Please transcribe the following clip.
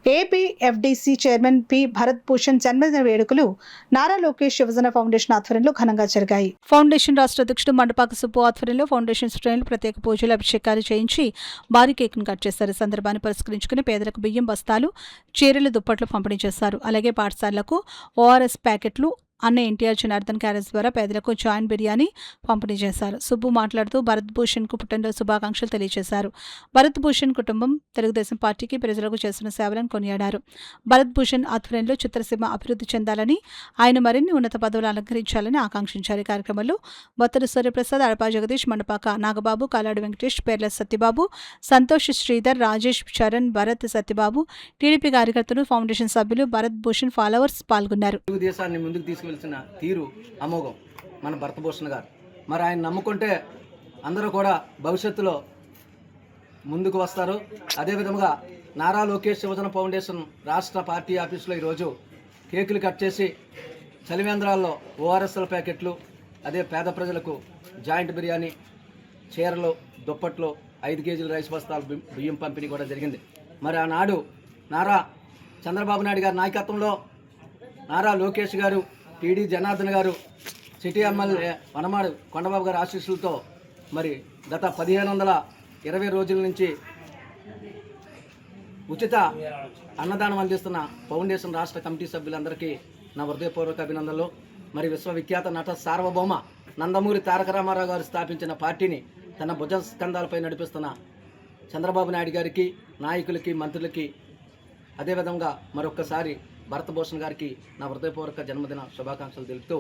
ఏపీఎఫ్డీసీ chairman P Bharat Bhushan జన్మదిన వేడుకలు నారా లోకేష్ యువజన ఫౌండేషన్ ఆధ్వర్యంలో ఘనంగా జరిగాయి. ఫౌండేషన్ రాష్ట్ర అధ్యక్షుడు మండపాక సుబ్బు ఆధ్వర్యంలో ఫౌండేషన్ శ్రేణులు ప్రత్యేక పూజలు, అభిషేకాలు చేయించి భారీ కేక్ను కట్ చేశారు. సందర్భాన్ని పురస్కరించుకుని పేదలకు బియ్యం బస్తాలు, చీరలు, దుప్పట్లు పంపిణీ చేశారు. అలాగే పాఠశాలలకు ఓఆర్ఎస్ ప్యాకెట్లు, అన్న ఎన్టీఆర్ జనార్దన్ క్యారేజ్ ద్వారా పేదలకు జాయింట్ బిర్యానీ పంపిణీ చేశారు. సుబ్బు మాట్లాడుతూ భరత్ భూషణ్కు పుట్టినరోజు శుభాకాంక్షలు తెలియజేశారు. భరత్ భూషణ్ కుటుంబం తెలుగుదేశం పార్టీకి, ప్రజలకు చేసిన సేవలను కొనియాడారు. భరత్ భూషణ్ ఆధ్వర్యంలో చిత్రసీమ అభివృద్ధి చెందాలని, ఆయన మరిన్ని ఉన్నత పదవులు అలంకరించాలని ఆకాంక్షించారు. ఈ కార్యక్రమంలో బొత్తల సూర్యప్రసాద్, అడపా జగదీష్, మండపాక నాగబాబు, కాలాడు వెంకటేష్, పేర్ల సత్యబాబు, సంతోష్, శ్రీధర్, రాజేష్, చరణ్, భరత్, సత్యబాబు, టీడీపీ కార్యకర్తలు, ఫౌండేషన్ సభ్యులు, భరత్ భూషణ్ ఫాలోవర్స్ పాల్గొన్నారు. తీసుకువెళ్తున్న తీరు అమోఘం మన భరత్ భూషణ్ గారు. మరి ఆయన నమ్ముకుంటే అందరూ కూడా భవిష్యత్తులో ముందుకు వస్తారు. అదేవిధంగా నారా లోకేష్ యువజన ఫౌండేషన్ రాష్ట్ర పార్టీ ఆఫీసులో ఈరోజు కేకులు కట్ చేసి చలివేంద్రాల్లో ఓఆర్ఎస్ఎల్ ప్యాకెట్లు, అదే పేద ప్రజలకు జాయింట్ బిర్యానీ, చీరలు, దుప్పట్లు, 5 కేజీల రైస్ బస్తాలు బియ్యం పంపిణీ కూడా జరిగింది. మరి ఆనాడు నారా చంద్రబాబు నాయుడు గారి నాయకత్వంలో నారా లోకేష్ గారు, టీడీ జనార్దన్ గారు, సిటీ ఎమ్మెల్యే వనమాడు కొండబాబు గారి ఆశీస్సులతో మరి గత 1520 రోజుల నుంచి ఉచిత అన్నదానం అందిస్తున్న ఫౌండేషన్ రాష్ట్ర కమిటీ సభ్యులందరికీ నా హృదయపూర్వక అభినందనలు. మరి విశ్వవిఖ్యాత నట సార్వభౌమ నందమూరి తారక రామారావు గారు స్థాపించిన పార్టీని తన భుజ స్కంధాలపై నడిపిస్తున్న చంద్రబాబు నాయుడు గారికి, నాయకులకి, మంత్రులకి, అదేవిధంగా మరొక్కసారి భరత్ భూషణ్ గారికి నా హృదయపూర్వక జన్మదిన శుభాకాంక్షలు తెలుపుతూ